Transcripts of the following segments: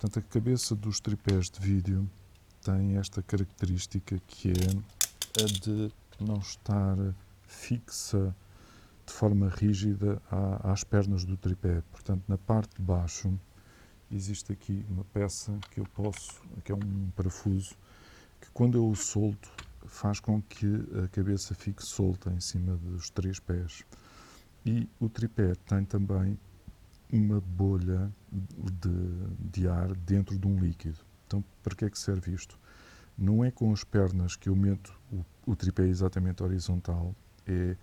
Portanto, a cabeça dos tripés de vídeo tem esta característica que é a de não estar fixa de forma rígida às pernas do tripé. Portanto, na parte de baixo existe aqui uma peça que é um parafuso, que quando eu o solto faz com que a cabeça fique solta em cima dos três pés. E o tripé tem também uma bolha de ar dentro de um líquido. Então, para que é que serve isto? Não é com as pernas que eu meto o tripé exatamente horizontal, é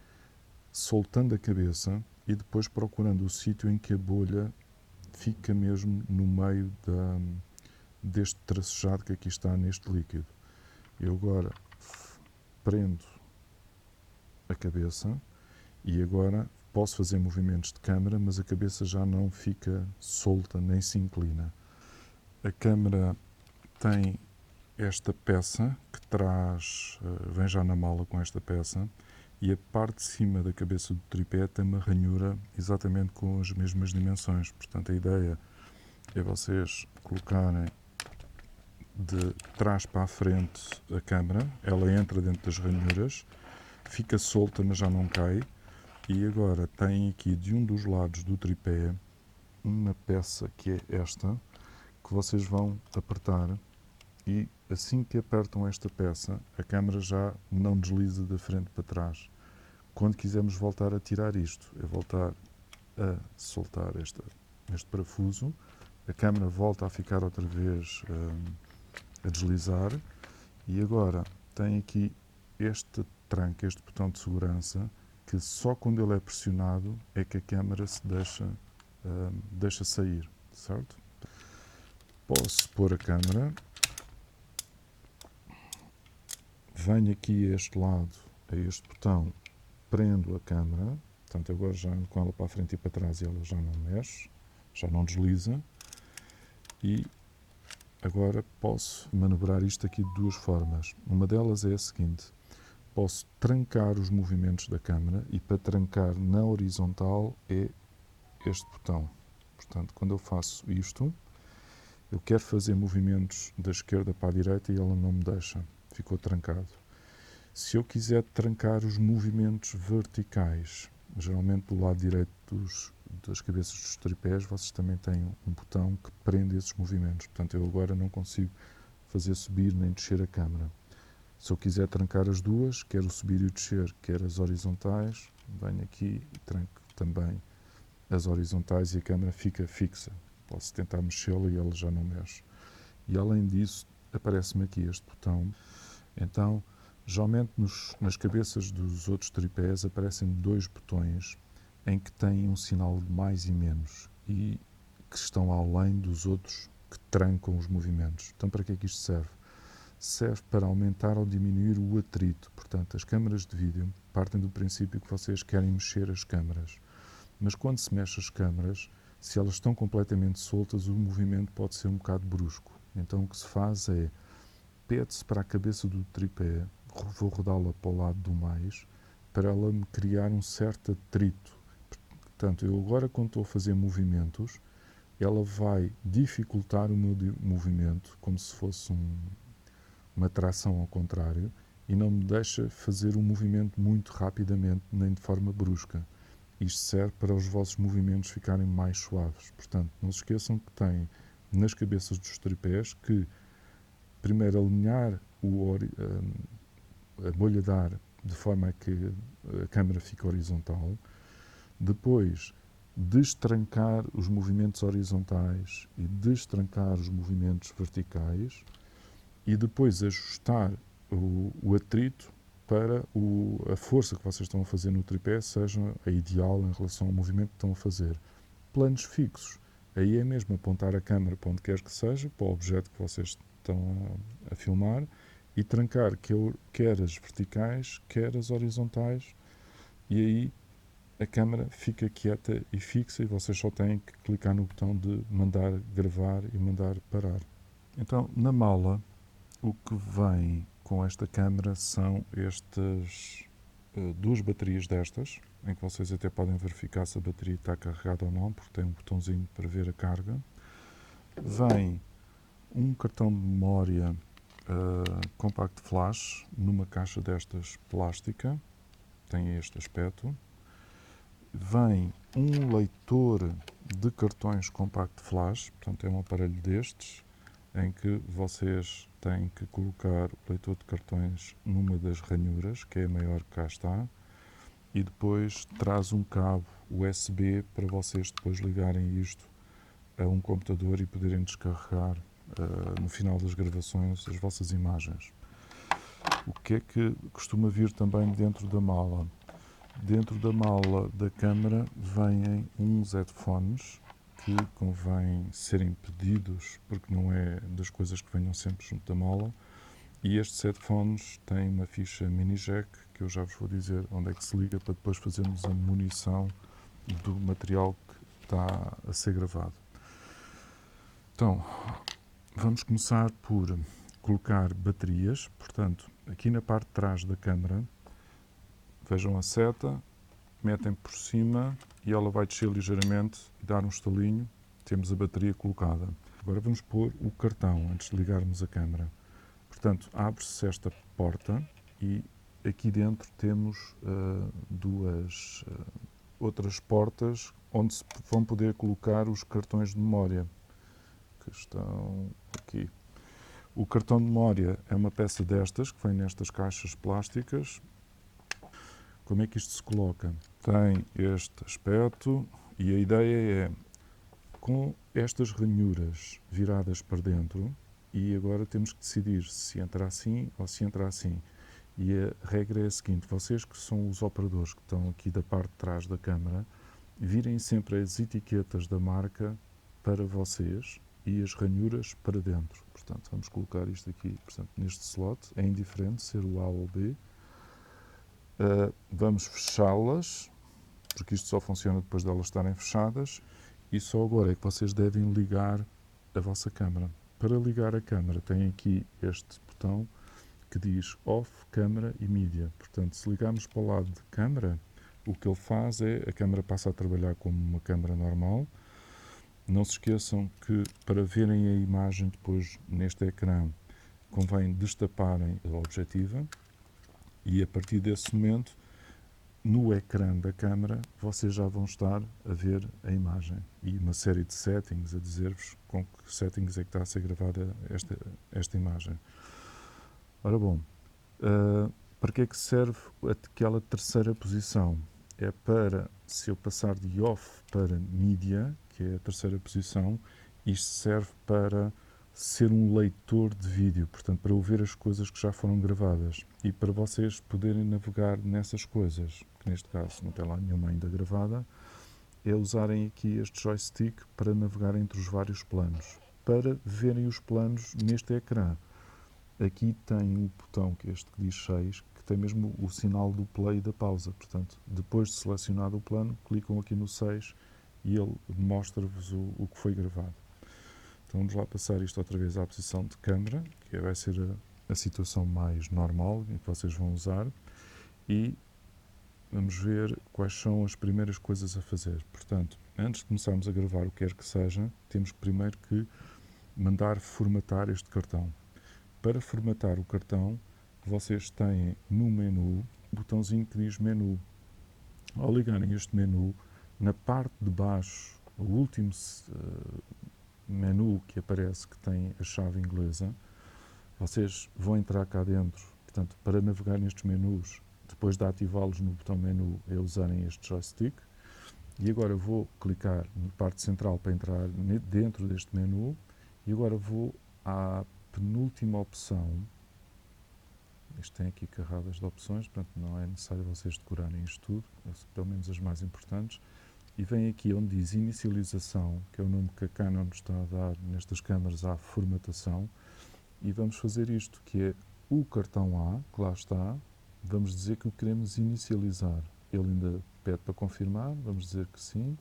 soltando a cabeça e depois procurando o sítio em que a bolha fica mesmo no meio deste tracejado que aqui está neste líquido. Eu agora prendo a cabeça e agora posso fazer movimentos de câmara, mas a cabeça já não fica solta nem se inclina. A câmara tem esta peça que vem já na mala com esta peça, e a parte de cima da cabeça do tripé tem uma ranhura exatamente com as mesmas dimensões. Portanto, a ideia é vocês colocarem de trás para a frente a câmara, ela entra dentro das ranhuras, fica solta mas já não cai, e agora tem aqui de um dos lados do tripé uma peça que é esta, que vocês vão apertar, e assim que apertam esta peça, a câmara já não desliza da frente para trás. Quando quisermos voltar a tirar isto, é voltar a soltar este parafuso, a câmara volta a ficar outra vez a deslizar, e agora tem aqui este tranco, este botão de segurança, que só quando ele é pressionado é que a câmara se deixa sair, certo? Posso pôr a câmara, venho aqui a este lado, a este botão, prendo a câmara, portanto agora já ando com ela para a frente e para trás e ela já não mexe, já não desliza, e agora posso manobrar isto aqui de duas formas. Uma delas é a seguinte: posso trancar os movimentos da câmara, e para trancar na horizontal é este botão. Portanto, quando eu faço isto, eu quero fazer movimentos da esquerda para a direita e ela não me deixa, ficou trancado. Se eu quiser trancar os movimentos verticais, geralmente do lado direito das cabeças dos tripés, vocês também têm um botão que prende esses movimentos. Portanto, eu agora não consigo fazer subir nem descer a câmara. Se eu quiser trancar as duas, quer o subir e o descer, quer as horizontais, venho aqui e tranco também as horizontais e a câmara fica fixa. Posso tentar mexê-la e ela já não mexe. E além disso, aparece-me aqui este botão. Então, geralmente nas cabeças dos outros tripés aparecem dois botões em que têm um sinal de mais e menos e que estão além dos outros que trancam os movimentos. Então, para que é que isto serve? Serve para aumentar ou diminuir o atrito. Portanto, as câmaras de vídeo partem do princípio que vocês querem mexer as câmaras. Mas quando se mexe as câmaras, se elas estão completamente soltas, o movimento pode ser um bocado brusco. Então o que se faz é, pede-se para a cabeça do tripé, vou rodá-la para o lado do mais, para ela me criar um certo atrito. Portanto, eu agora quando estou a fazer movimentos, ela vai dificultar o meu movimento, como se fosse uma tração ao contrário, e não me deixa fazer um movimento muito rapidamente, nem de forma brusca. Isto serve para os vossos movimentos ficarem mais suaves. Portanto, não se esqueçam que têm nas cabeças dos tripés que primeiro alinhar a bolha de ar de forma a que a câmara fique horizontal, depois destrancar os movimentos horizontais e destrancar os movimentos verticais, e depois ajustar o atrito para a força que vocês estão a fazer no tripé seja a ideal em relação ao movimento que estão a fazer. Planos fixos, aí é mesmo apontar a câmera para onde quer que seja, para o objeto que vocês estão a filmar, e trancar quer as verticais, quer as horizontais, e aí a câmera fica quieta e fixa e vocês só têm que clicar no botão de mandar gravar e mandar parar. Então, na mala, o que vem com esta câmera são estas duas baterias destas, em que vocês até podem verificar se a bateria está carregada ou não, porque tem um botãozinho para ver a carga. Vem um cartão de memória Compact Flash numa caixa destas plástica, tem este aspecto. Vem um leitor de cartões Compact Flash, portanto é um aparelho destes, em que vocês têm que colocar o leitor de cartões numa das ranhuras, que é a maior que cá está, e depois traz um cabo USB para vocês depois ligarem isto a um computador e poderem descarregar no final das gravações as vossas imagens. O que é que costuma vir também dentro da mala? Dentro da mala da câmara vêm uns headphones que convém serem pedidos, porque não é das coisas que venham sempre junto da mala. E estes headphones têm uma ficha mini jack, que eu já vos vou dizer onde é que se liga, para depois fazermos a munição do material que está a ser gravado. Então, vamos começar por colocar baterias. Portanto, aqui na parte de trás da câmara, vejam a seta, metem por cima e ela vai descer ligeiramente e dar um estalinho. Temos a bateria colocada. Agora vamos pôr o cartão antes de ligarmos a câmara. Portanto, abre-se esta porta e aqui dentro temos duas outras portas onde se vão poder colocar os cartões de memória que estão aqui. O cartão de memória é uma peça destas que vem nestas caixas plásticas. Como é que isto se coloca? Tem este aspecto e a ideia é, com estas ranhuras viradas para dentro, e agora temos que decidir se entra assim ou se entra assim. E a regra é a seguinte: vocês que são os operadores que estão aqui da parte de trás da câmara, virem sempre as etiquetas da marca para vocês e as ranhuras para dentro. Portanto, vamos colocar isto aqui, portanto, neste slot, é indiferente ser o A ou o B. Vamos fechá-las, porque isto só funciona depois de elas estarem fechadas, e só agora é que vocês devem ligar a vossa câmara. Para ligar a câmara tem aqui este botão que diz Off, Câmara e Mídia. Portanto, se ligarmos para o lado de câmara, o que ele faz é, a câmara passa a trabalhar como uma câmara normal. Não se esqueçam que para verem a imagem depois neste ecrã, convém destaparem a objetiva e a partir desse momento, no ecrã da câmara, vocês já vão estar a ver a imagem e uma série de settings a dizer-vos com que settings é que está a ser gravada esta imagem. Ora bom, para que é que serve aquela terceira posição? É para, se eu passar de off para media, que é a terceira posição, isto serve para ser um leitor de vídeo, portanto, para eu ver as coisas que já foram gravadas e para vocês poderem navegar nessas coisas, que neste caso não tem lá nenhuma ainda gravada, é usarem aqui este joystick para navegar entre os vários planos, para verem os planos neste ecrã. Aqui tem um botão, que é este que diz 6, que tem mesmo o sinal do play e da pausa. Portanto, depois de selecionado o plano, clicam aqui no 6 e ele mostra-vos o que foi gravado. Então vamos lá passar isto outra vez à posição de câmara, que vai ser a situação mais normal em que vocês vão usar. E vamos ver quais são as primeiras coisas a fazer. Portanto, antes de começarmos a gravar o que quer que seja, temos primeiro que mandar formatar este cartão. Para formatar o cartão, vocês têm no menu um botãozinho que diz menu. Ao ligarem este menu, na parte de baixo, o último menu que aparece, que tem a chave inglesa, vocês vão entrar cá dentro. Portanto, para navegar nestes menus, depois de ativá-los no botão menu, é usarem este joystick. E agora vou clicar na parte central para entrar dentro deste menu. E agora vou à penúltima opção. Isto tem aqui carradas de opções, portanto não é necessário vocês decorarem isto tudo, pelo menos as mais importantes. E vem aqui onde diz inicialização, que é o nome que a Canon está a dar nestas câmaras à formatação. E vamos fazer isto, que é o cartão A, que lá está, vamos dizer que o queremos inicializar. Ele ainda pede para confirmar, vamos dizer que sim.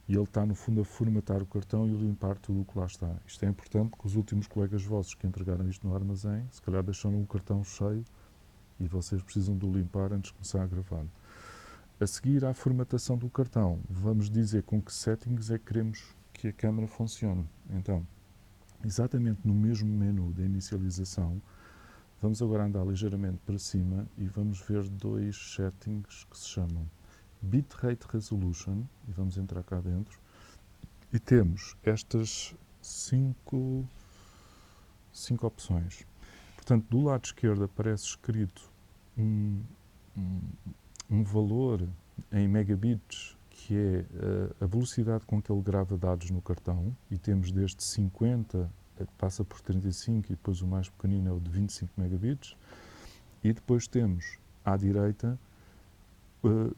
E ele está, no fundo, a formatar o cartão e limpar tudo o que lá está. Isto é importante, porque os últimos colegas vossos que entregaram isto no armazém, se calhar deixaram o cartão cheio e vocês precisam de o limpar antes de começar a gravar. A seguir à formatação do cartão, vamos dizer com que settings é que queremos que a câmera funcione. Então, exatamente no mesmo menu da inicialização, vamos agora andar ligeiramente para cima e vamos ver dois settings que se chamam Bitrate Resolution, e vamos entrar cá dentro, e temos estas cinco opções. Portanto, do lado esquerdo aparece escrito um valor em megabits, que é a velocidade com que ele grava dados no cartão, e temos desde 50, passa por 35, e depois o mais pequenino é o de 25 megabits, e depois temos à direita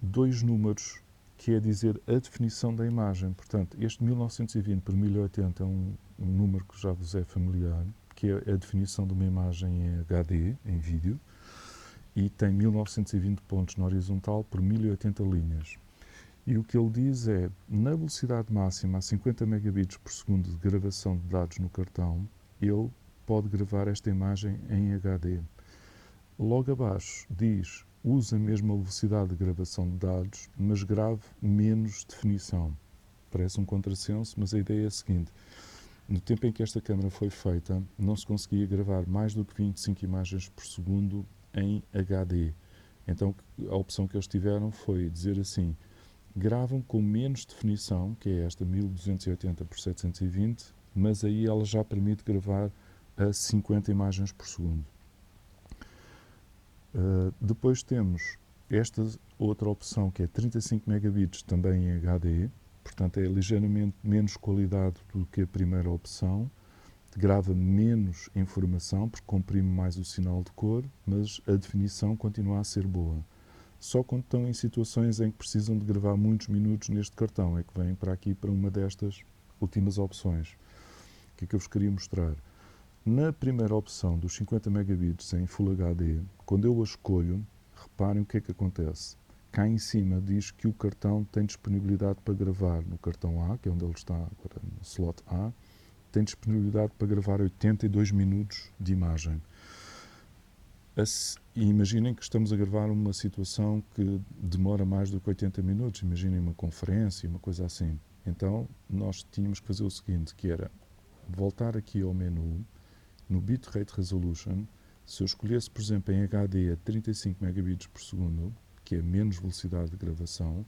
dois números, que é dizer a definição da imagem. Portanto, este 1920 por 1080 é um número que já vos é familiar, que é a definição de uma imagem em HD, em vídeo, e tem 1920 pontos na horizontal por 1080 linhas. E o que ele diz é, na velocidade máxima a 50 megabits por segundo de gravação de dados no cartão, ele pode gravar esta imagem em HD. Logo abaixo diz, usa a mesma velocidade de gravação de dados, mas grave menos definição. Parece um contrassenso, mas a ideia é a seguinte: no tempo em que esta câmara foi feita, não se conseguia gravar mais do que 25 imagens por segundo em HD. Então a opção que eles tiveram foi dizer assim, gravam com menos definição, que é esta 1280 por 720, mas aí ela já permite gravar a 50 imagens por segundo. Depois temos esta outra opção, que é 35 megabits, também em HD, portanto é ligeiramente menos qualidade do que a primeira opção, grava menos informação, porque comprime mais o sinal de cor, mas a definição continua a ser boa. Só quando estão em situações em que precisam de gravar muitos minutos neste cartão é que vêm para aqui para uma destas últimas opções. O que é que eu vos queria mostrar? Na primeira opção dos 50 megabits em Full HD, quando eu a escolho, reparem o que é que acontece. Cá em cima diz que o cartão tem disponibilidade para gravar no cartão A, que é onde ele está agora no slot A, tem disponibilidade para gravar 82 minutos de imagem. E imaginem que estamos a gravar uma situação que demora mais do que 80 minutos, imaginem uma conferência, uma coisa assim. Então, nós tínhamos que fazer o seguinte, que era voltar aqui ao menu, no Bitrate Resolution, se eu escolhesse, por exemplo, em HD a 35 megabits por segundo, que é menos velocidade de gravação,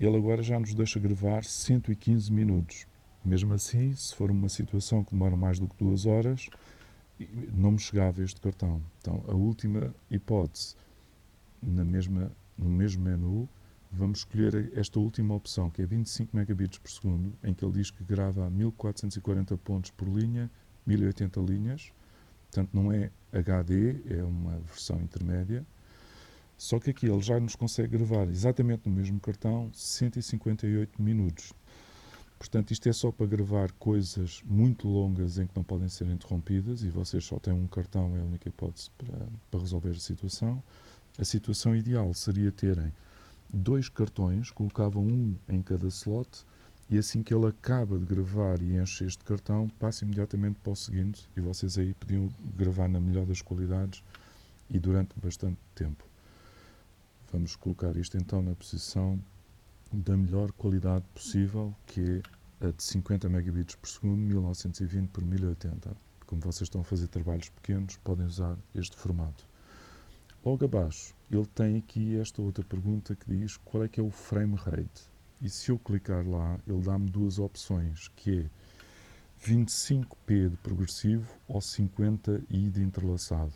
ele agora já nos deixa gravar 115 minutos. Mesmo assim, se for uma situação que demora mais do que 2 horas, não me chegava este cartão. Então, a última hipótese, no mesmo menu, vamos escolher esta última opção, que é 25 megabits por segundo, em que ele diz que grava a 1440 pontos por linha, 1080 linhas, portanto não é HD, é uma versão intermédia, só que aqui ele já nos consegue gravar exatamente no mesmo cartão 158 minutos. Portanto, isto é só para gravar coisas muito longas em que não podem ser interrompidas e vocês só têm um cartão, é a única hipótese para resolver a situação. A situação ideal seria terem 2 cartões, colocavam um em cada slot e assim que ele acaba de gravar e enche este cartão, passa imediatamente para o seguinte e vocês aí podiam gravar na melhor das qualidades e durante bastante tempo. Vamos colocar isto então na posição da melhor qualidade possível, que é a de 50 megabits por segundo, 1920 por 1080. Como vocês estão a fazer trabalhos pequenos, podem usar este formato. Logo abaixo, ele tem aqui esta outra pergunta que diz qual é que é o frame rate. E se eu clicar lá, ele dá-me 2 opções, que é 25p de progressivo ou 50i de entrelaçado.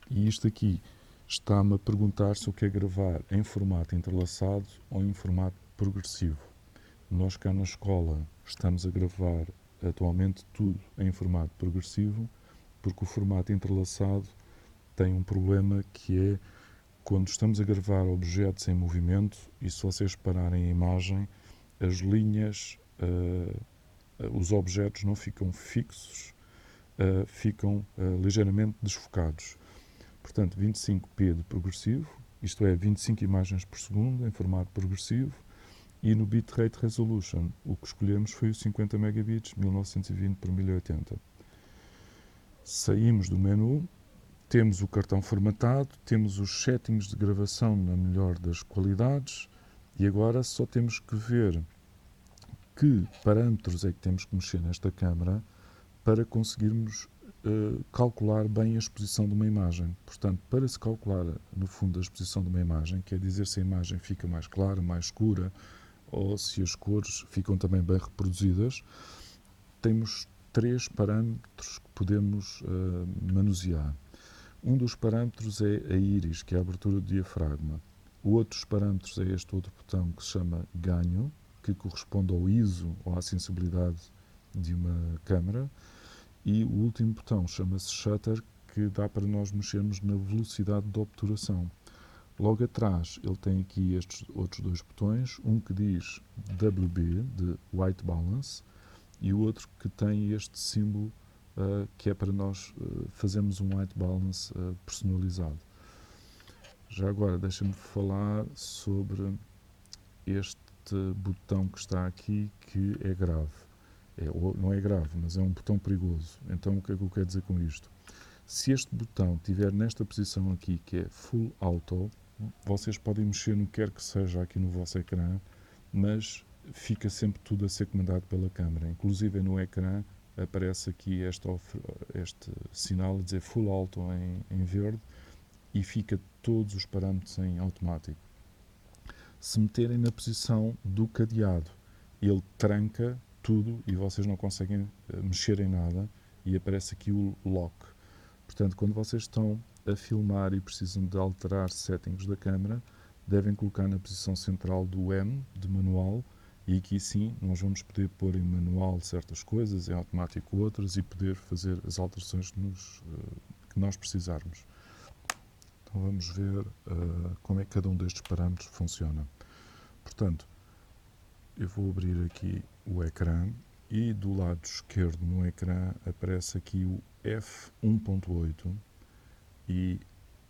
E isto aqui está-me a perguntar se eu quero gravar em formato entrelaçado ou em formato progressivo. Nós cá na escola estamos a gravar atualmente tudo em formato progressivo, porque o formato entrelaçado tem um problema que é quando estamos a gravar objetos em movimento e se vocês pararem a imagem, as linhas, os objetos não ficam fixos, ficam ligeiramente desfocados. Portanto, 25p de progressivo, isto é, 25 imagens por segundo em formato progressivo, e no Bitrate Resolution, o que escolhemos foi o 50 megabits, 1920 por 1080. Saímos do menu, temos o cartão formatado, temos os settings de gravação na melhor das qualidades e agora só temos que ver que parâmetros é que temos que mexer nesta câmara para conseguirmos calcular bem a exposição de uma imagem. Portanto, para se calcular, no fundo, a exposição de uma imagem, quer dizer se a imagem fica mais clara, mais escura, ou se as cores ficam também bem reproduzidas, temos 3 parâmetros que podemos manusear. Um dos parâmetros é a íris, que é a abertura do diafragma. O outro dos parâmetros é este outro botão que se chama ganho, que corresponde ao ISO ou à sensibilidade de uma câmera. E o último botão chama-se shutter, que dá para nós mexermos na velocidade de obturação. Logo atrás ele tem aqui estes outros 2 botões, um que diz WB, de White Balance, e o outro que tem este símbolo que é para nós fazermos um White Balance personalizado. Já agora deixa-me falar sobre este botão que está aqui, que é grave. Não é grave, mas é um botão perigoso. Então o que é que eu quero dizer com isto? Se este botão estiver nesta posição aqui, que é Full Auto, vocês podem mexer no que quer que seja aqui no vosso ecrã, mas fica sempre tudo a ser comandado pela câmera. Inclusive no ecrã aparece aqui este sinal a dizer Full Auto em verde e fica todos os parâmetros em automático. Se meterem na posição do cadeado, ele tranca tudo e vocês não conseguem mexer em nada e aparece aqui o lock. Portanto, quando vocês estão a filmar e precisam de alterar settings da câmera, devem colocar na posição central do M, de manual, e aqui sim nós vamos poder pôr em manual certas coisas, em automático outras, e poder fazer as alterações que nós precisarmos. Então vamos ver como é que cada um destes parâmetros funciona. Portanto, eu vou abrir aqui o ecrã e do lado esquerdo no ecrã aparece aqui o f1.8 e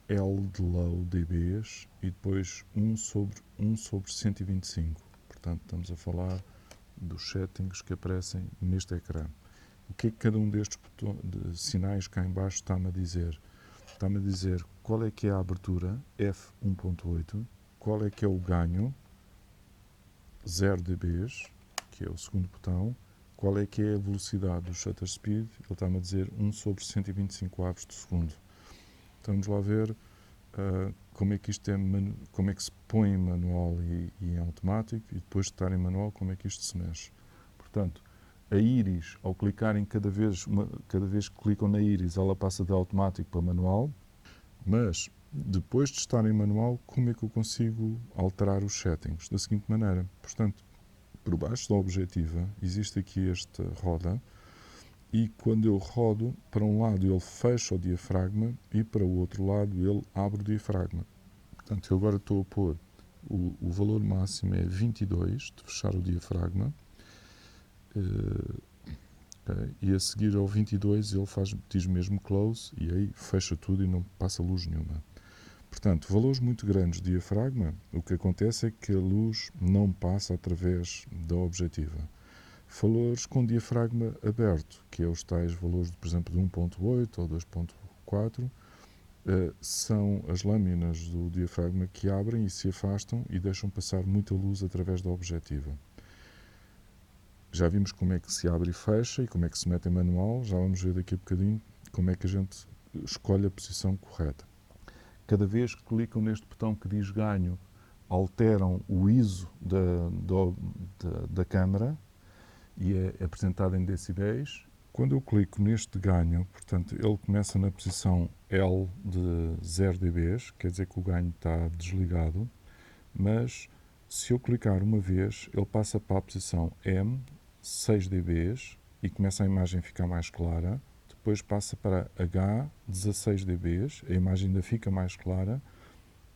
L de low dBs e depois 1 sobre 125. Portanto, estamos a falar dos settings que aparecem neste ecrã. O que é que cada um destes sinais cá em baixo está-me a dizer? Está-me a dizer qual é que é a abertura, f1.8, qual é que é o ganho, 0 dBs, que é o segundo botão, qual é que é a velocidade do shutter speed, ele está-me a dizer 1 sobre 125 avos de segundo. Então vamos lá ver como é que isto como é que se põe em manual e em automático, e depois de estar em manual, como é que isto se mexe. Portanto, a íris, ao clicarem cada vez que clicam na íris, ela passa de automático para manual, mas depois de estar em manual, como é que eu consigo alterar os settings? Da seguinte maneira, portanto, por baixo da objetiva existe aqui esta roda, e quando eu rodo, para um lado ele fecha o diafragma e para o outro lado ele abre o diafragma. Portanto, eu agora estou a pôr o valor máximo é 22 de fechar o diafragma, e a seguir ao 22 ele diz mesmo close e aí fecha tudo e não passa luz nenhuma. Portanto, valores muito grandes de diafragma, o que acontece é que a luz não passa através da objetiva. Valores com diafragma aberto, que é os tais valores, por exemplo, de 1.8 ou 2.4, são as lâminas do diafragma que abrem e se afastam e deixam passar muita luz através da objetiva. Já vimos como é que se abre e fecha e como é que se mete em manual, já vamos ver daqui a bocadinho como é que a gente escolhe a posição correta. Cada vez que clicam neste botão que diz ganho, alteram o ISO da câmera e é apresentado em decibéis. Quando eu clico neste ganho, portanto, ele começa na posição L de 0 dBs, quer dizer que o ganho está desligado, mas se eu clicar uma vez, ele passa para a posição M, 6 dBs, e começa a imagem a ficar mais clara. Depois passa para H, 16 dBs, a imagem ainda fica mais clara,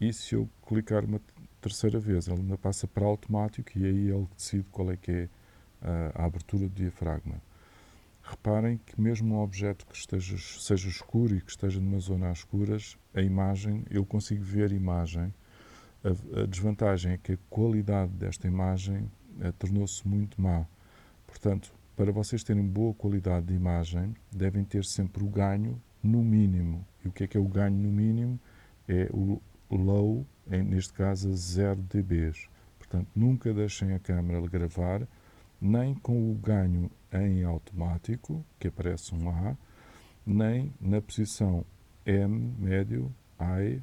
e se eu clicar uma terceira vez, ele ainda passa para automático e aí ele decide qual é que é a abertura do diafragma. Reparem que mesmo um objeto que seja escuro e que esteja numa zona às escuras, a imagem, eu consigo ver a imagem. A desvantagem é que a qualidade desta imagem tornou-se muito má. Portanto, para vocês terem boa qualidade de imagem, devem ter sempre o ganho no mínimo. E o que é o ganho no mínimo? É o low, neste caso a 0 dBs. Portanto, nunca deixem a câmera gravar nem com o ganho em automático, que aparece um A, nem na posição M, médio, high,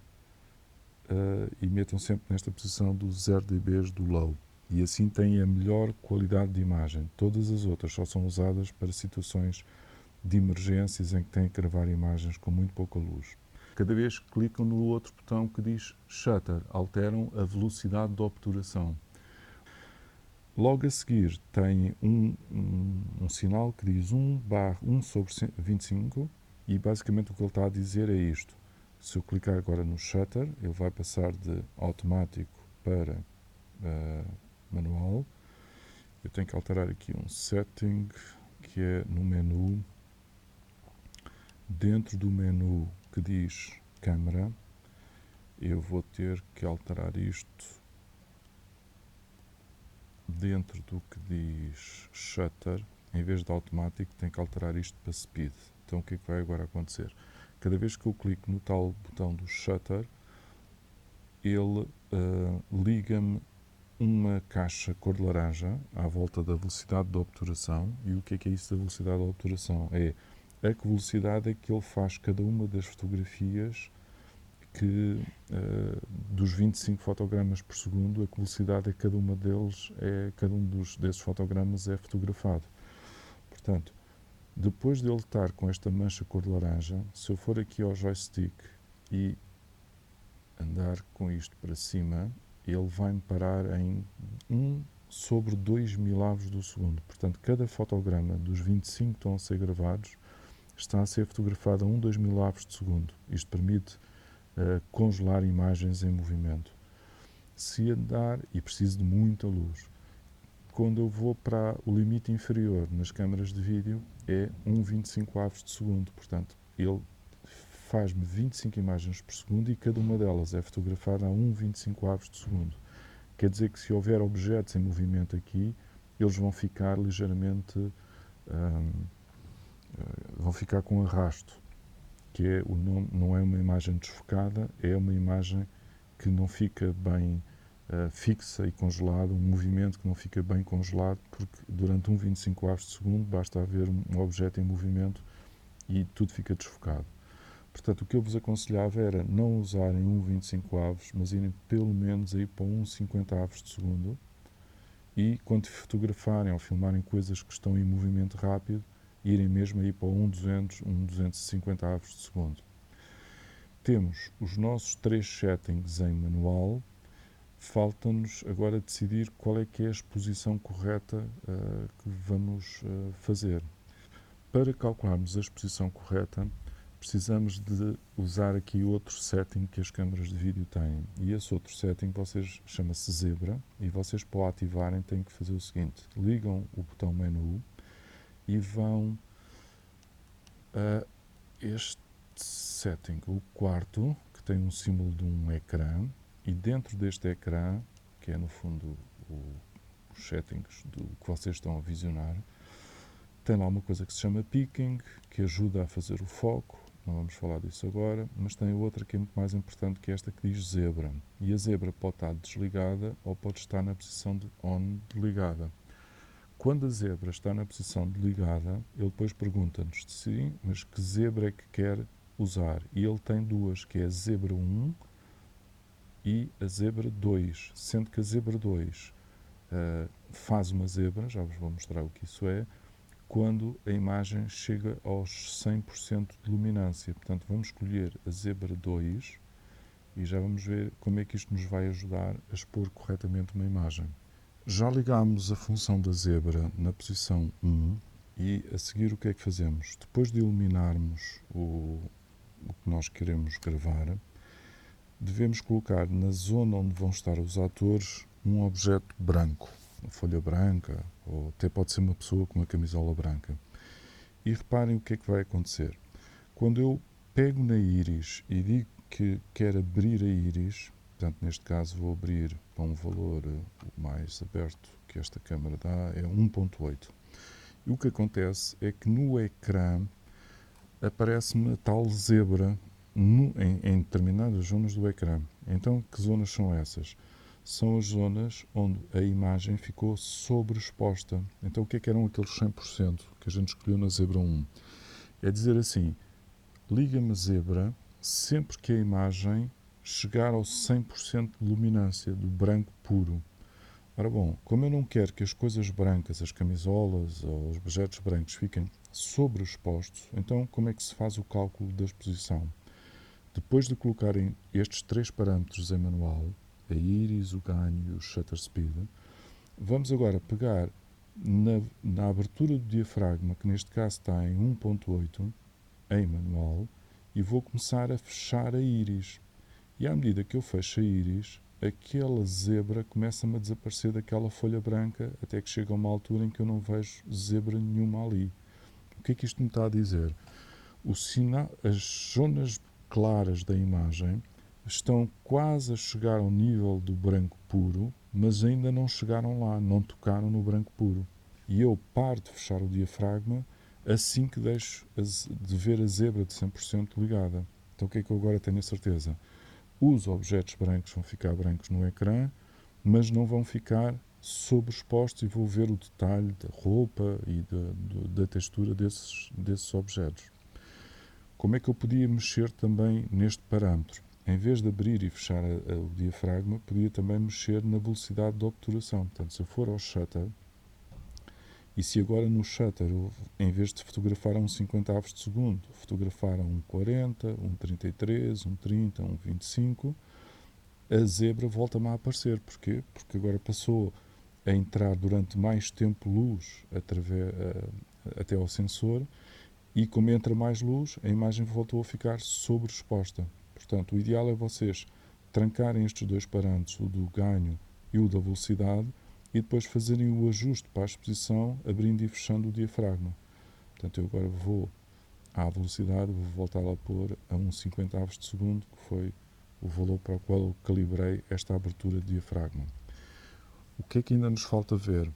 e metam sempre nesta posição do 0 dB do low. E assim têm a melhor qualidade de imagem. Todas as outras só são usadas para situações de emergências em que têm que gravar imagens com muito pouca luz. Cada vez que clicam no outro botão que diz Shutter, alteram a velocidade de obturação. Logo a seguir tem um sinal que diz 1/1/25 e basicamente o que ele está a dizer é isto. Se eu clicar agora no Shutter, ele vai passar de automático para manual. Eu tenho que alterar aqui um setting que é no menu. Dentro do menu que diz câmera, eu vou ter que alterar isto dentro do que diz shutter, em vez de automático, tenho que alterar isto para speed. Então o que é que vai agora acontecer? Cada vez que eu clico no tal botão do shutter, ele liga-me uma caixa cor de laranja à volta da velocidade de obturação. E o que é isso da velocidade de obturação? É a que velocidade é que ele faz cada uma das fotografias que dos 25 fotogramas por segundo, a que velocidade é que cada uma deles cada um desses fotogramas é fotografado. Portanto, depois de ele estar com esta mancha cor de laranja, se eu for aqui ao joystick e andar com isto para cima, ele vai-me parar em 1/2 milavos do segundo. Portanto, cada fotograma dos 25 que estão a ser gravados está a ser fotografado a 1/2 milavos de segundo. Isto permite congelar imagens em movimento. Se andar, e preciso de muita luz, quando eu vou para o limite inferior nas câmaras de vídeo é 1/25 avos de segundo. Portanto, ele faz-me 25 imagens por segundo e cada uma delas é fotografada a 1/25 avos de segundo. Quer dizer que se houver objetos em movimento aqui, eles vão ficar ligeiramente vão ficar com arrasto, que é não é uma imagem desfocada, é uma imagem que não fica bem fixa e congelada, um movimento que não fica bem congelado, porque durante 1/25 avos de segundo basta haver um objeto em movimento e tudo fica desfocado. Portanto, o que eu vos aconselhava era não usarem 1/25 avos, mas irem pelo menos aí para 1/50 avos de segundo, e quando fotografarem ou filmarem coisas que estão em movimento rápido, irem mesmo aí para 1/200, 1/250 avos de segundo. Temos os nossos 3 settings em manual. Falta-nos agora decidir qual é que é a exposição correta que vamos fazer. Para calcularmos a exposição correta, precisamos de usar aqui outro setting que as câmaras de vídeo têm. E esse outro setting chama-se Zebra, e vocês, para o ativarem, têm que fazer o seguinte: ligam o botão menu e vão a este setting, o quarto, que tem um símbolo de um ecrã, e dentro deste ecrã, que é no fundo os settings que vocês estão a visionar, tem lá uma coisa que se chama Peaking, que ajuda a fazer o foco. Não vamos falar disso agora, mas tem outra que é muito mais importante, que é esta que diz Zebra. E a Zebra pode estar desligada ou pode estar na posição de on, de ligada. Quando a Zebra está na posição de ligada, ele depois pergunta-nos sim, mas que Zebra é que quer usar? E ele tem duas, que é a Zebra 1 e a Zebra 2, sendo que a Zebra 2 faz uma zebra, já vos vou mostrar o que isso é, quando a imagem chega aos 100% de luminância. Portanto, vamos escolher a Zebra 2 e já vamos ver como é que isto nos vai ajudar a expor corretamente uma imagem. Já ligámos a função da Zebra na posição 1 e a seguir o que é que fazemos? Depois de iluminarmos o que nós queremos gravar, devemos colocar na zona onde vão estar os atores um objeto branco, uma folha branca, ou até pode ser uma pessoa com uma camisola branca. E reparem o que é que vai acontecer. Quando eu pego na íris e digo que quero abrir a íris, portanto, neste caso vou abrir para um valor mais aberto que esta câmera dá, é 1.8. E o que acontece é que no ecrã aparece-me a tal zebra em determinadas zonas do ecrã. Então, que zonas são essas? são as zonas onde a imagem ficou sobreexposta. Então o que é que eram aqueles 100% que a gente escolheu na Zebra 1? É dizer assim, liga-me a Zebra sempre que a imagem chegar ao 100% de luminância, do branco puro. Ora bom, como eu não quero que as coisas brancas, as camisolas ou os objetos brancos fiquem sobreexpostos, então como é que se faz o cálculo da exposição? Depois de colocarem estes 3 parâmetros em manual, a íris, o ganho e o shutter speed, vamos agora pegar na abertura do diafragma, que neste caso está em 1.8, em manual, e vou começar a fechar a íris. E à medida que eu fecho a íris, aquela zebra começa-me a desaparecer daquela folha branca até que chega a uma altura em que eu não vejo zebra nenhuma ali. O que é que isto me está a dizer? As zonas claras da imagem estão quase a chegar ao nível do branco puro, mas ainda não chegaram lá, não tocaram no branco puro. E eu paro de fechar o diafragma assim que deixo de ver a zebra de 100% ligada. Então o que é que eu agora tenho a certeza? Os objetos brancos vão ficar brancos no ecrã, mas não vão ficar sobreexpostos e vou ver o detalhe da roupa e da textura desses objetos. Como é que eu podia mexer também neste parâmetro? Em vez de abrir e fechar o diafragma, podia também mexer na velocidade de obturação. Portanto, se eu for ao shutter, e se agora no shutter, eu, em vez de fotografar a 1/50 de segundo, fotografar a 1/40, 1/33, 1/30, 1/25, a zebra volta-me a aparecer. Porquê? Porque agora passou a entrar durante mais tempo luz até ao sensor, e como entra mais luz, a imagem voltou a ficar sobreexposta. Portanto, o ideal é vocês trancarem estes 2 parâmetros, o do ganho e o da velocidade, e depois fazerem o ajuste para a exposição, abrindo e fechando o diafragma. Portanto, eu agora vou à velocidade, vou voltar a pôr a 1/50 de segundo, que foi o valor para o qual eu calibrei esta abertura de diafragma. O que é que ainda nos falta ver?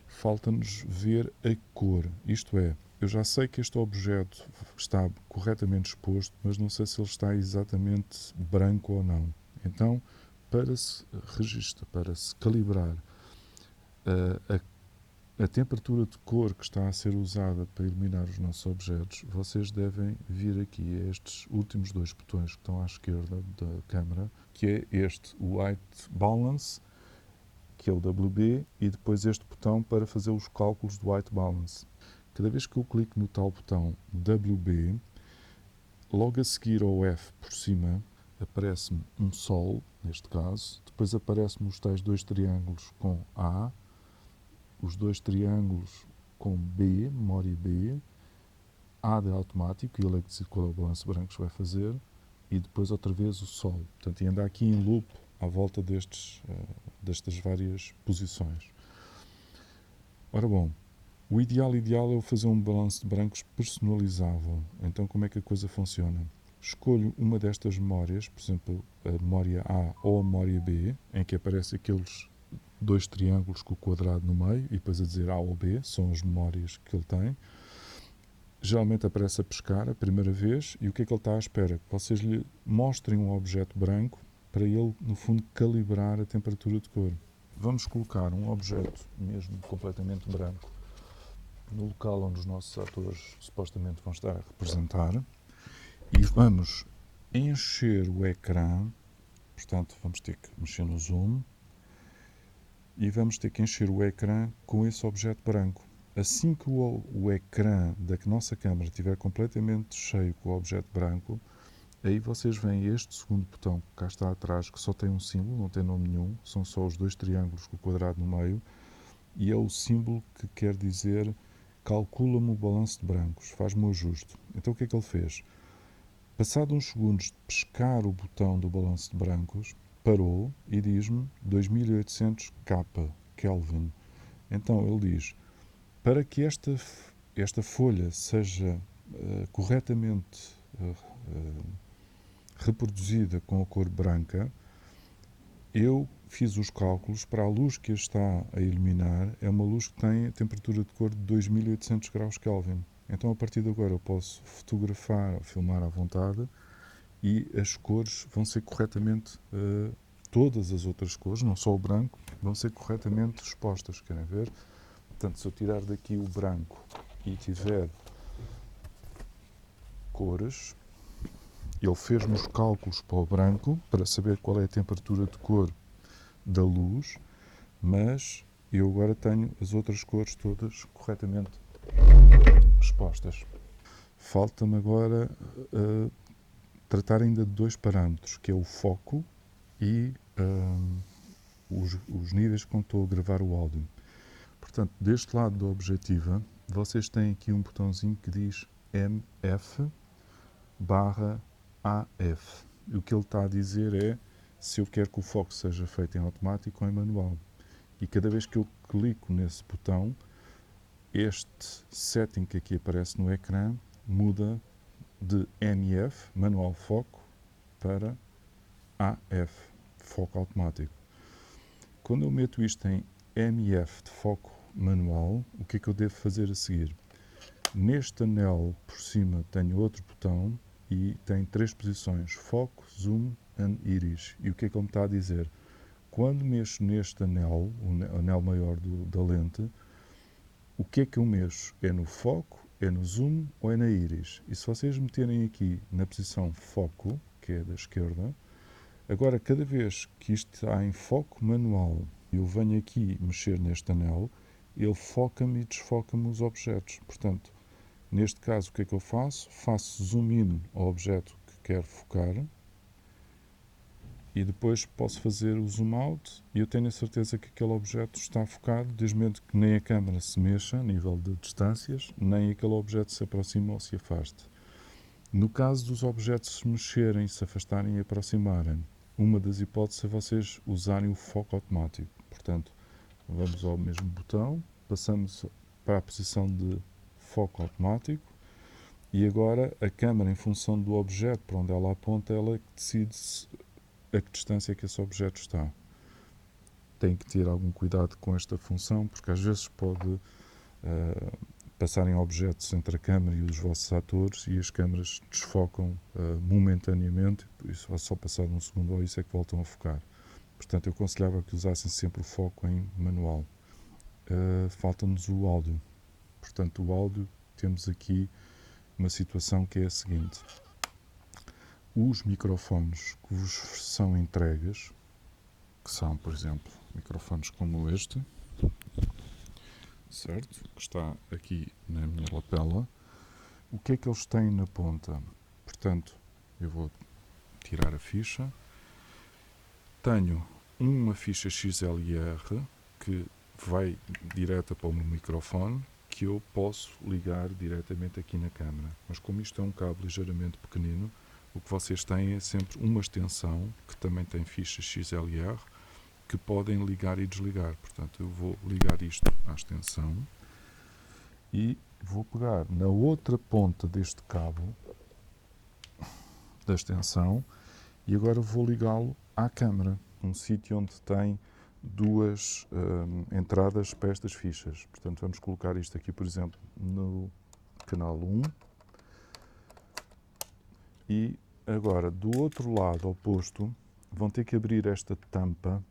Falta-nos ver a cor, isto é, eu já sei que este objeto está corretamente exposto, mas não sei se ele está exatamente branco ou não. Então, para se calibrar a temperatura de cor que está a ser usada para iluminar os nossos objetos, vocês devem vir aqui a estes últimos 2 botões que estão à esquerda da câmera, que é este, o White Balance, que é o WB, e depois este botão para fazer os cálculos do White Balance. Cada vez que eu clico no tal botão WB, logo a seguir ao F por cima, aparece-me um sol, neste caso, depois aparecem-me os tais 2 triângulos com A, os 2 triângulos com B, memória B, A de automático, e ele é que decide qual é o balanço branco que vai fazer, e depois outra vez o sol. Portanto, e anda aqui em loop à volta destas várias posições. Ora bom, o ideal é eu fazer um balanço de brancos personalizável. Então como é que a coisa funciona? Escolho uma destas memórias, por exemplo, a memória A ou a memória B, em que aparecem aqueles 2 triângulos com o quadrado no meio, e depois a dizer A ou B, são as memórias que ele tem. Geralmente aparece a pescar a primeira vez, e o que é que ele está à espera? Que vocês lhe mostrem um objeto branco para ele, no fundo, calibrar a temperatura de cor. Vamos colocar um objeto mesmo completamente branco no local onde os nossos atores supostamente vão estar a representar, e vamos encher o ecrã. Portanto, vamos ter que mexer no zoom e vamos ter que encher o ecrã com esse objeto branco. Assim que o ecrã da nossa câmera estiver completamente cheio com o objeto branco, aí vocês veem este segundo botão que cá está atrás, que só tem um símbolo, não tem nome nenhum, são só os 2 triângulos com o quadrado no meio, e é o símbolo que quer dizer calcula-me o balanço de brancos, faz-me o ajuste. Então o que é que ele fez? Passado uns segundos de pescar o botão do balanço de brancos, parou e diz-me 2800 Kelvin. Então ele diz, para que esta folha seja corretamente reproduzida com a cor branca, eu fiz os cálculos para a luz que a está a iluminar, é uma luz que tem a temperatura de cor de 2800 graus Kelvin. Então, a partir de agora, eu posso fotografar ou filmar à vontade e as cores vão ser corretamente todas as outras cores, não só o branco, vão ser corretamente expostas. Querem ver? Portanto, se eu tirar daqui o branco e tiver cores, ele fez-me os cálculos para o branco, para saber qual é a temperatura de cor da luz, mas eu agora tenho as outras cores todas corretamente expostas. Falta-me agora tratar ainda de dois parâmetros, que é o foco e os níveis com que estou a gravar o áudio. Portanto, deste lado da objetiva, vocês têm aqui um botãozinho que diz MF/AF. E o que ele está a dizer é se eu quero que o foco seja feito em automático ou em manual. E cada vez que eu clico nesse botão, este setting que aqui aparece no ecrã muda de MF, manual foco, para AF, foco automático. Quando eu meto isto em MF de foco manual, o que é que eu devo fazer a seguir? Neste anel por cima tenho outro botão e tem 3 posições, foco, zoom e íris. E o que é que ele me está a dizer? Quando mexo neste anel, o anel maior da lente, o que é que eu mexo? É no foco, é no zoom ou é na íris? E se vocês meterem aqui na posição foco, que é da esquerda, agora cada vez que isto está em foco manual e eu venho aqui mexer neste anel, ele foca-me e desfoca-me os objetos. Portanto, neste caso o que é que eu faço? Faço zoom in ao objeto que quero focar e depois posso fazer o zoom out e eu tenho a certeza que aquele objeto está focado, desde mesmo que nem a câmera se mexa a nível de distâncias, nem aquele objeto se aproxima ou se afaste. No caso dos objetos se mexerem, se afastarem e aproximarem, uma das hipóteses é vocês usarem o foco automático. Portanto, vamos ao mesmo botão, passamos para a posição de foco automático e agora a câmera, em função do objeto para onde ela aponta, ela decide a que distância é que esse objeto está. Tem que ter algum cuidado com esta função, porque às vezes pode passarem objetos entre a câmera e os vossos atores e as câmaras desfocam momentaneamente, isso vai só passar um segundo ou isso é que voltam a focar. Portanto, eu aconselhava que usassem sempre o foco em manual. Falta-nos o áudio. Portanto, o áudio, temos aqui uma situação que é a seguinte. Os microfones que vos são entregues, que são, por exemplo, microfones como este, certo? Que está aqui na minha lapela. O que é que eles têm na ponta? Portanto, eu vou tirar a ficha. Tenho uma ficha XLR que vai direta para o meu microfone, que eu posso ligar diretamente aqui na câmera. Mas como isto é um cabo ligeiramente pequenino, o que vocês têm é sempre uma extensão, que também tem ficha XLR, que podem ligar e desligar. Portanto, eu vou ligar isto à extensão e vou pegar na outra ponta deste cabo da extensão e agora vou ligá-lo à câmara, um sítio onde tem duas entradas para estas fichas. Portanto, vamos colocar isto aqui, por exemplo, no canal 1 e agora, do outro lado oposto, vão ter que abrir esta tampa,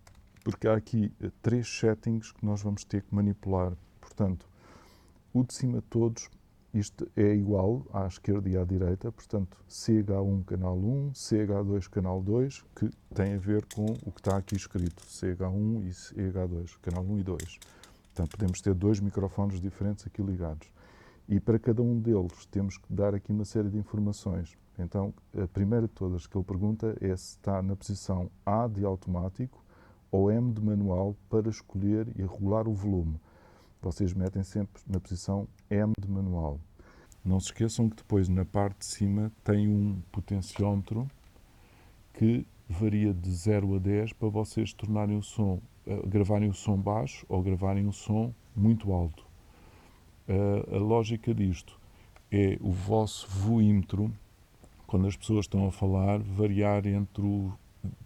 porque há aqui 3 settings que nós vamos ter que manipular. Portanto, o de cima de todos, isto é igual à esquerda e à direita, portanto, CH1 canal 1, CH2 canal 2, que tem a ver com o que está aqui escrito, CH1 e CH2, canal 1 e 2. Portanto, podemos ter 2 microfones diferentes aqui ligados. E para cada um deles temos que dar aqui uma série de informações. Então, a primeira de todas que ele pergunta é se está na posição A de automático ou M de manual para escolher e regular o volume. Vocês metem sempre na posição M de manual. Não se esqueçam que depois na parte de cima tem um potenciómetro que varia de 0 a 10 para vocês tornarem o som, gravarem o som baixo ou gravarem o som muito alto. A lógica disto é o vosso voímetro, quando as pessoas estão a falar, variar entre o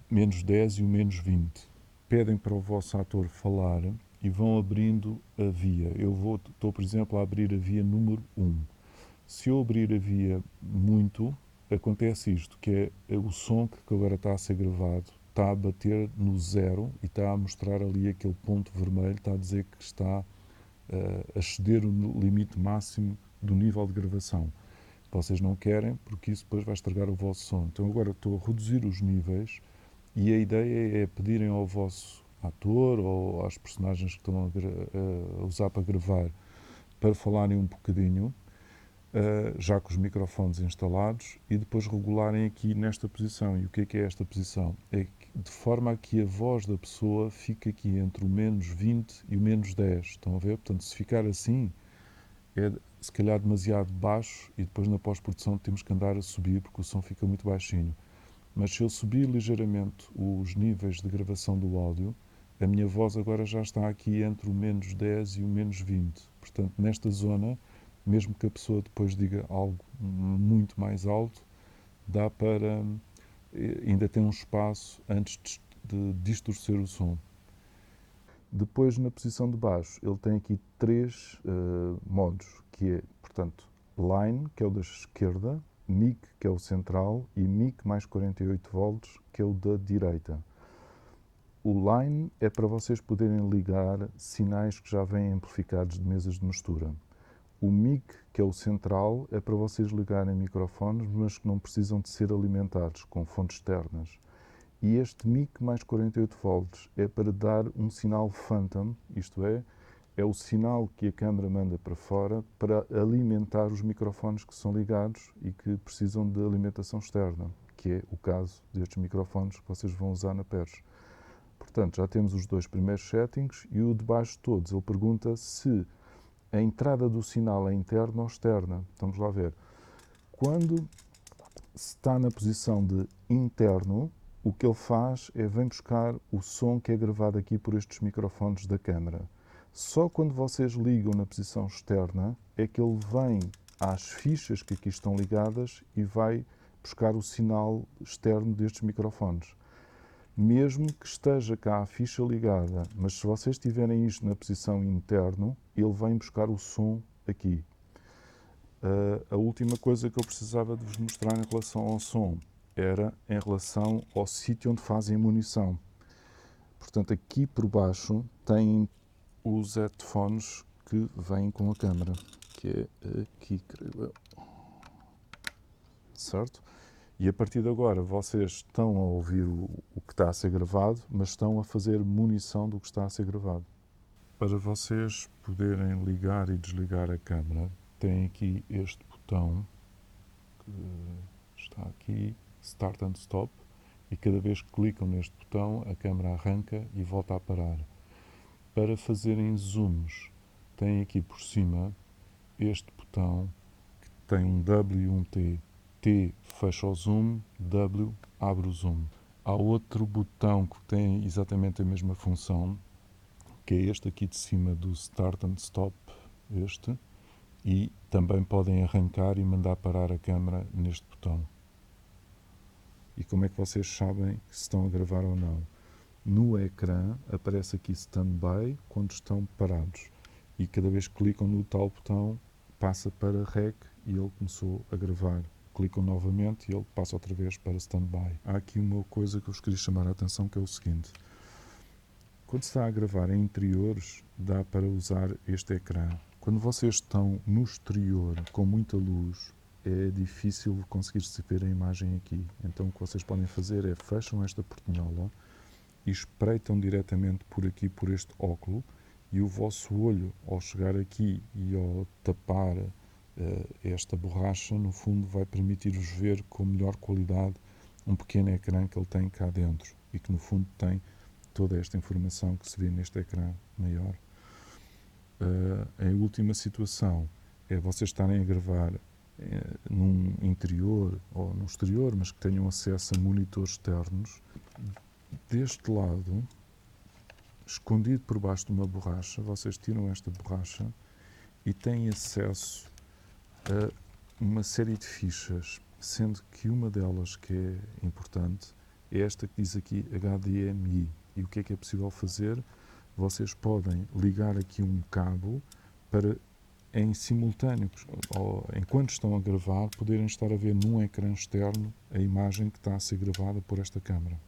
menos 10 e o menos 20. Pedem para o vosso ator falar e vão abrindo a via. Estou, por exemplo, a abrir a via número 1. Se eu abrir a via muito, acontece isto, que é o som que agora está a ser gravado está a bater no 0 e está a mostrar ali aquele ponto vermelho, está a dizer que está a exceder o limite máximo do nível de gravação. Vocês não querem, porque isso depois vai estragar o vosso som. Então agora estou a reduzir os níveis e a ideia é pedirem ao vosso ator ou às personagens que estão a usar para gravar para falarem um bocadinho, já com os microfones instalados, e depois regularem aqui nesta posição. E o que é esta posição? É de forma a que a voz da pessoa fique aqui entre o menos 20 e o menos 10. Estão a ver? Portanto, se ficar assim, é se calhar demasiado baixo e depois na pós-produção temos que andar a subir porque o som fica muito baixinho. Mas se eu subir ligeiramente os níveis de gravação do áudio, a minha voz agora já está aqui entre o menos 10 e o menos 20. Portanto, nesta zona, mesmo que a pessoa depois diga algo muito mais alto, dá para... ainda tem um espaço antes de distorcer o som. Depois, na posição de baixo, ele tem aqui 3 modos, que é, portanto, Line, que é o da esquerda, Mic, que é o central, e Mic mais 48 volts, que é o da direita. O Line é para vocês poderem ligar sinais que já vêm amplificados de mesas de mistura. O Mic, que é o central, é para vocês ligarem microfones, mas que não precisam de ser alimentados com fontes externas. E este Mic mais 48 volts é para dar um sinal phantom, isto é o sinal que a câmara manda para fora para alimentar os microfones que são ligados e que precisam de alimentação externa, que é o caso destes microfones que vocês vão usar na PERS. Portanto, já temos os 2 primeiros settings e o de baixo de todos. Ele pergunta se a entrada do sinal é interna ou externa. Vamos lá ver. Quando está na posição de interno, o que ele faz é vem buscar o som que é gravado aqui por estes microfones da câmara. Só quando vocês ligam na posição externa é que ele vem às fichas que aqui estão ligadas e vai buscar o sinal externo destes microfones. Mesmo que esteja cá a ficha ligada, mas se vocês tiverem isto na posição interno, ele vem buscar o som aqui. A última coisa que eu precisava de vos mostrar em relação ao som era em relação ao sítio onde fazem a munição. Portanto, aqui por baixo tem os headphones que vêm com a câmera, que é aqui, creio eu. Certo? E a partir de agora vocês estão a ouvir o que está a ser gravado, mas estão a fazer munição do que está a ser gravado. Para vocês poderem ligar e desligar a câmera, tem aqui este botão que está aqui, Start and Stop, e cada vez que clicam neste botão a câmera arranca e volta a parar. Para fazerem zooms, tem aqui por cima este botão que tem um W e um T. T fecha o zoom, W abre o zoom. Há outro botão que tem exatamente a mesma função, que é este aqui de cima do Start and Stop, este, e também podem arrancar e mandar parar a câmera neste botão. E como é que vocês sabem se estão a gravar ou não? No ecrã aparece aqui Standby quando estão parados, e cada vez que clicam no tal botão passa para REC e ele começou a gravar. Clicam novamente e ele passa outra vez para Standby. Há aqui uma coisa que eu vos queria chamar a atenção, que é o seguinte. Quando se está a gravar em interiores, dá para usar este ecrã. Quando vocês estão no exterior, com muita luz, é difícil conseguir-se ver a imagem aqui. Então o que vocês podem fazer é fecham esta portinhola e espreitam diretamente por aqui, por este óculo, e o vosso olho, ao chegar aqui e ao tapar esta borracha, no fundo vai permitir-vos ver com melhor qualidade um pequeno ecrã que ele tem cá dentro e que no fundo tem toda esta informação que se vê neste ecrã maior. A última situação é vocês estarem a gravar num interior ou no exterior, mas que tenham acesso a monitores externos. Deste lado, escondido por baixo de uma borracha, vocês tiram esta borracha e têm acesso a uma série de fichas, sendo que uma delas que é importante é esta que diz aqui HDMI. E o que é possível fazer? Vocês podem ligar aqui um cabo para, em simultâneo, ou enquanto estão a gravar, poderem estar a ver num ecrã externo a imagem que está a ser gravada por esta câmara.